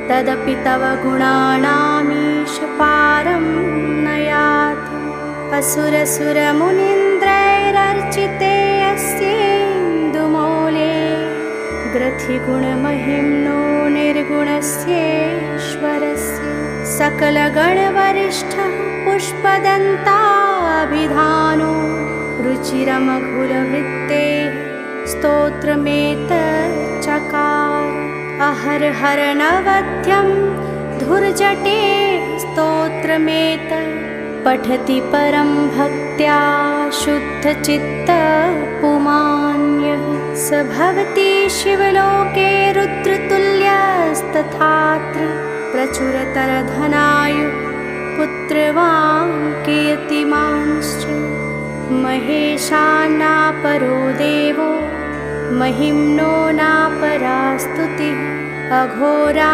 तदपि तव गुणानामीश पारं न याति। असुरसुरमुनीन्द्रैरर्चिते अस्येन्दुमौले ग्रथिगुणमहिम्नो निर्गुणस्येश्वरस्य। सकलगणवरिष्ठः पुष्पदन्ताभिधानो रुचिरमघुरवृत्तेः स्तोत्रमेतच्चकार। अहर्हरनवध्यं धुर्जटे स्तोत्रमेतत् पठति परं भक्त्या शुद्धचित्तपुमान्यः। स भवति शिवलोके रुद्रतुल्यस्तथात्र प्रचुरतरधनायुः पुत्रवान् कीर्तिमांश्च। महेशान्नापरो देवो महिम्नो नापरा स्तुतिः। अघोरान्